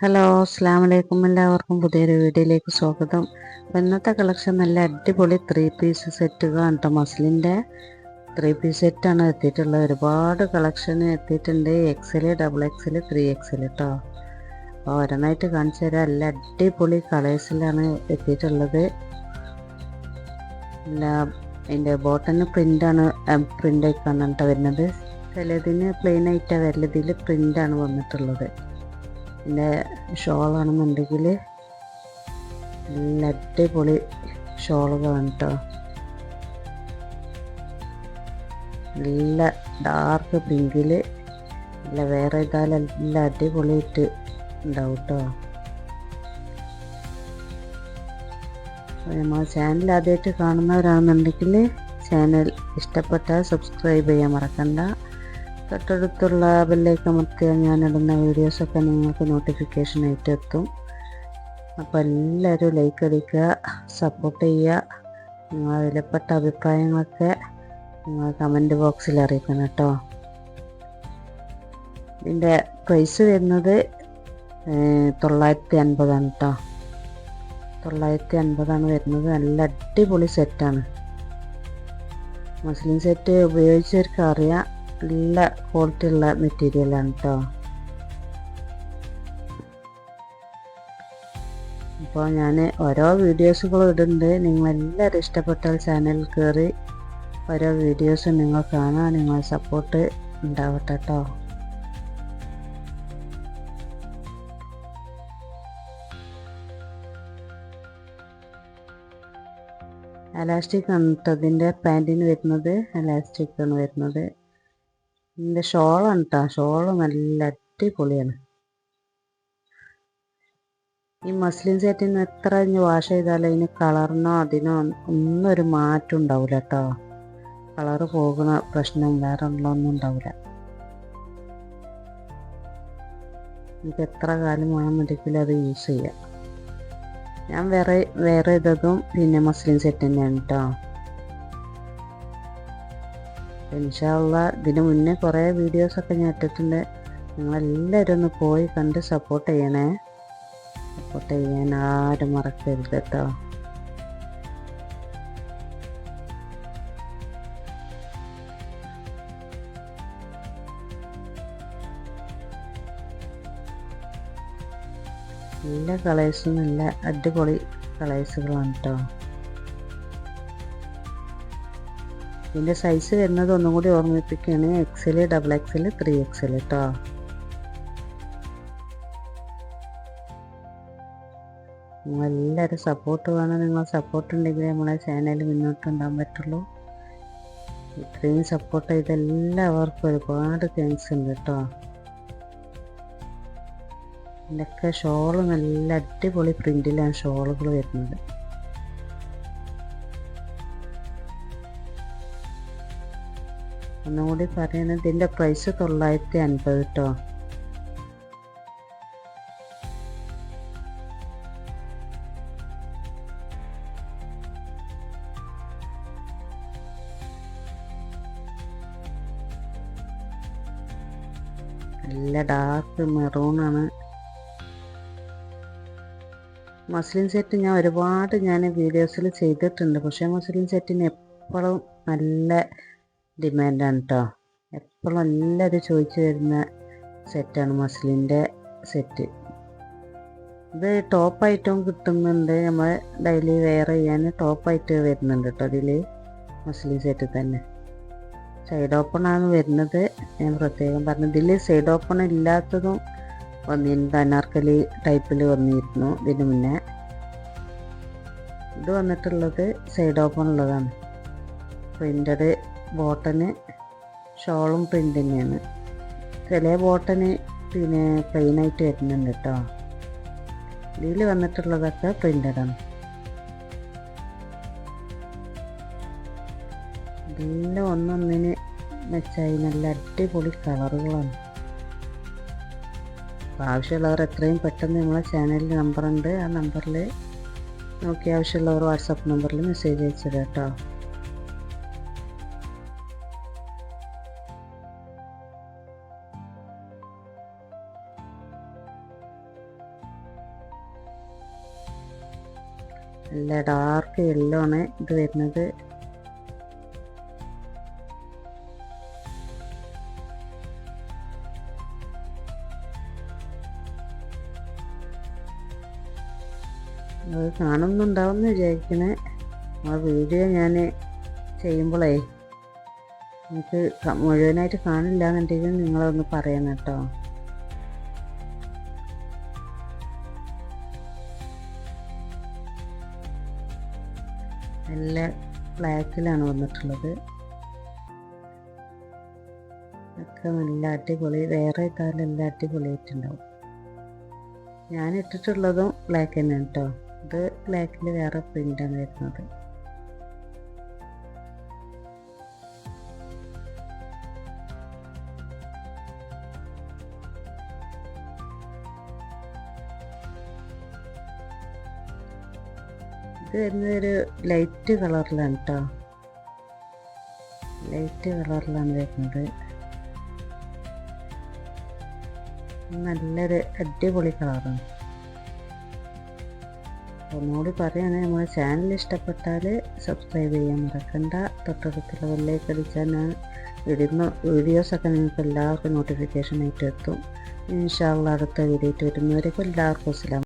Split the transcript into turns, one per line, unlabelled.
Hello, അസ്സാം വലൈക്കും. എല്ലാവർക്കും പുതിയൊരു വീഡിയോയിലേക്ക് സ്വാഗതം. അപ്പോൾ ഇന്നത്തെ കളക്ഷൻ നല്ല അടിപൊളി 3 പീസ് സെറ്റുകളാണ് കേട്ടോ. മസ്ലിൻ്റെ 3 പീസ് സെറ്റാണ് എത്തിയിട്ടുള്ളത്. ഒരുപാട് കളക്ഷൻ എത്തിയിട്ടുണ്ട്. എക്സൽ, ഡബിൾ എക്സൽ, 3 XL കേട്ടോ. അപ്പോൾ ഓരോന്നായിട്ട് കാണിച്ചു തരാം. നല്ല അടിപൊളി കളേഴ്സിലാണ് എത്തിയിട്ടുള്ളത്. അതിൻ്റെ ബോട്ടന് പ്രിൻ്റാണ്, പ്രിൻ്റ് ആയിക്കാണ് കേട്ടോ വരുന്നത്. ചിലതിന് പ്ലെയിൻ ആയിട്ടാണ് വരല്, ഇതിൽ പ്രിൻ്റാണ് വന്നിട്ടുള്ളത്. പിന്നെ ഷോളാണെന്നുണ്ടെങ്കിൽ നല്ല അടിപൊളി ഷോളുകളാണ് കേട്ടോ. നല്ല ഡാർക്ക് പിങ്കിൽ, നല്ല വേറെ ഇതായാലും നല്ല അടിപൊളിയായിട്ട് ഉണ്ടാവും കേട്ടോ. നമ്മൾ ചാനൽ ആദ്യമായിട്ട് കാണുന്നവരാണെന്നുണ്ടെങ്കിൽ ചാനൽ ഇഷ്ടപ്പെട്ടാൽ സബ്സ്ക്രൈബ് ചെയ്യാൻ മറക്കണ്ട. തൊട്ടടുത്തുള്ള ബെല്ലൈക്കൺ അമർത്തിയാൽ ഞാനിടുന്ന വീഡിയോസൊക്കെ നിങ്ങൾക്ക് നോട്ടിഫിക്കേഷനായിട്ട് എത്തും. അപ്പോൾ എല്ലാവരും ലൈക്ക് അടിക്കുക, സപ്പോർട്ട് ചെയ്യുക. നിങ്ങൾ വിലപ്പെട്ട അഭിപ്രായങ്ങളൊക്കെ നിങ്ങൾ കമൻറ്റ് ബോക്സിൽ അറിയിക്കണം കേട്ടോ. ഇതിൻ്റെ പ്രൈസ് വരുന്നത് 950 കേട്ടോ. 950 വരുന്നത്. നല്ല അടിപൊളി സെറ്റാണ്. മസ്ലിൻ സെറ്റ് ഉപയോഗിച്ചവർക്ക് അറിയാം, നല്ല ക്വാളിറ്റി ഉള്ള മെറ്റീരിയലാണ് കേട്ടോ. അപ്പോൾ ഞാൻ ഓരോ വീഡിയോസുകളും ഇടുന്നുണ്ട്. നിങ്ങളെല്ലാവരും ഇഷ്ടപ്പെട്ടാൽ ചാനലിൽ കയറി ഓരോ വീഡിയോസും നിങ്ങൾ കാണാൻ നിങ്ങളെ സപ്പോർട്ട് ഉണ്ടാവട്ടെ കേട്ടോ. എലാസ്റ്റിക് ആണ് കേട്ടോ. ഇതിൻ്റെ പാൻറ്റിന് വരുന്നത് എലാസ്റ്റിക്കാണ് വരുന്നത്. ഇതിൻ്റെ ഷോളാണ് കേട്ടോ. ഷോള് നല്ല അടിപൊളിയാണ്. ഈ മസ്ലിൻ സെറ്റിന് എത്ര വാഷ് ചെയ്താലും അതിന് കളറിനോ അതിനോ ഒന്നും ഒരു മാറ്റം ഉണ്ടാവില്ല കേട്ടോ. കളറ് പോകുന്ന പ്രശ്നം വേറെ ഉള്ളതൊന്നും ഉണ്ടാവില്ല. നമുക്ക് എത്ര കാലം വേണമെന്നുണ്ടെങ്കിലും അത് യൂസ് ചെയ്യാം. ഞാൻ വേറെ ഇതതും പിന്നെ മസ്ലിൻ സെറ്റ് തന്നെയാണ് കേട്ടോ. ഇൻഷാ അല്ലാഹ് ഇതിന് മുന്നേ കുറേ വീഡിയോസൊക്കെ ഞാൻ ഇട്ടിട്ടുണ്ട്. നിങ്ങളെല്ലാവരും ഒന്ന് പോയി കണ്ട് സപ്പോർട്ട് ചെയ്യണേ. സപ്പോർട്ട് ചെയ്യാൻ ആരും മറക്കരുത് കേട്ടോ. എല്ലാ കളേഴ്സും നല്ല അടിപൊളി കളേഴ്സുകളാണ് കേട്ടോ. ഇതിൻ്റെ സൈസ് വരുന്നത് ഒന്നും കൂടി ഓർമ്മിപ്പിക്കുകയാണ്. XL, ഡബിൾ XL, 3 XL കേട്ടോ. നിങ്ങളെല്ലാവരും സപ്പോർട്ട് വേണം. നിങ്ങൾ സപ്പോർട്ട് ഉണ്ടെങ്കിൽ നമ്മളെ ചാനൽ മുന്നോട്ടുണ്ടാകാൻ പറ്റുള്ളൂ. ഇത്രയും സപ്പോർട്ട് ചെയ്ത എല്ലാവർക്കും ഒരുപാട് താങ്ക്സ് ഉണ്ട് കേട്ടോ. ഇതിൻ്റെയൊക്കെ ഷോള് നല്ല അടിപൊളി പ്രിൻറ്റിലാണ് ഷോളുകൾ വരുന്നത്. ഒന്നും കൂടി പറയുന്നത്, ഇതിൻ്റെ പ്രൈസ് 950 കേട്ടോ. നല്ല ഡാർക്ക് മെറൂണാണ്. മസ്ലിൻ സെറ്റ് ഞാൻ ഒരുപാട് വീഡിയോസിൽ ചെയ്തിട്ടുണ്ട്. പക്ഷേ മസ്ലിൻ സെറ്റിന് എപ്പോഴും നല്ല ഡിമാൻഡാണ് കേട്ടോ. എപ്പോഴും എല്ലാവരും ചോദിച്ചു വരുന്ന സെറ്റാണ് മസ്ലിൻ്റെ സെറ്റ്. ഇത് ടോപ്പായിട്ടും കിട്ടുന്നുണ്ട്. നമ്മൾ ഡെയിലി വെയർ ചെയ്യാൻ ടോപ്പായിട്ട് വരുന്നുണ്ട് കേട്ടോ ഇതിൽ. മസ്ലിൻ സെറ്റ് തന്നെ സൈഡ് ഓപ്പണാണ് വരുന്നത്. ഞാൻ പ്രത്യേകം പറഞ്ഞു, ഇതിൽ സൈഡ് ഓപ്പൺ ഇല്ലാത്തതും വന്നിരുന്നു. അനാർക്കലി ടൈപ്പിൽ വന്നിരുന്നു ഇതിന് മുന്നേ. ഇത് വന്നിട്ടുള്ളത് സൈഡ് ഓപ്പൺ ഉള്ളതാണ്. പ്രിൻ്റഡ് ബോട്ടന്, ഷോളും പ്രിൻ്റ് തന്നെയാണ്. ചില ബോട്ടന് പിന്നെ പ്ലെയിനായിട്ട് വരുന്നുണ്ട് കേട്ടോ. ഇതിൽ വന്നിട്ടുള്ളതൊക്കെ പ്രിൻ്റഡാണ്. ഇതെല്ലാം ഒന്നൊന്നിന് മെച്ചായി നല്ല അടിപൊളി കളറുകളാണ്. അപ്പോൾ ആവശ്യമുള്ളവർ എത്രയും പെട്ടെന്ന് നമ്മളെ ചാനലിൽ നമ്പറുണ്ട്. ആ നമ്പറിൽ നോക്കി ആവശ്യമുള്ളവർ വാട്സപ്പ് നമ്പറിൽ മെസ്സേജ് അയച്ചത് കേട്ടോ. നല്ല ഡാർക്ക് യെല്ലോ ആണ് ഇത് വരുന്നത്. അത് കാണുന്നുണ്ടാവുമെന്ന് വിചാരിക്കണേ. ആ വീഡിയോ ഞാൻ ചെയ്യുമ്പോഴേ എനിക്ക് മുഴുവനായിട്ട് കാണില്ല എന്നുണ്ടെങ്കിൽ നിങ്ങളൊന്ന് പറയണം കേട്ടോ. നല്ല ബ്ലാക്കിലാണ് വന്നിട്ടുള്ളത്. ഒക്കെ നല്ല അടിപൊളി, വേറെ ഇട്ടാലും നല്ല അടിപൊളിയായിട്ടുണ്ടാവും. ഞാൻ ഇട്ടിട്ടുള്ളതും ബ്ലാക്ക് തന്നെയാണ് കേട്ടോ. ഇത് ബ്ലാക്കിൽ വേറെ പ്രിൻ്റാണ് വരുന്നത്. ഇത് വരുന്നത് ഒരു ലൈറ്റ് കളറിലാണ് കേട്ടോ. ലൈറ്റ് കളറിലാണ് വരുന്നത്. നല്ലൊരു അടിപൊളി കളറാണ്. ഒന്നുകൂടി പറയുകയാണെങ്കിൽ നമ്മുടെ ചാനൽ ഇഷ്ടപ്പെട്ടാൽ സബ്സ്ക്രൈബ് ചെയ്യാൻ മറക്കണ്ട. തൊട്ടടുത്തുള്ള ബെല്ലൈക്കൺ അടിച്ചാൽ ഞാൻ ഇടുന്ന വീഡിയോസൊക്കെ നിങ്ങൾക്ക് എല്ലാവർക്കും നോട്ടിഫിക്കേഷൻ ആയിട്ട് എത്തും. ഇൻഷാ അല്ലാഹ് അടുത്ത വീഡിയോ ആയിട്ട് വരുന്നവരേക്കും എല്ലാവർക്കും അസ്സലാം.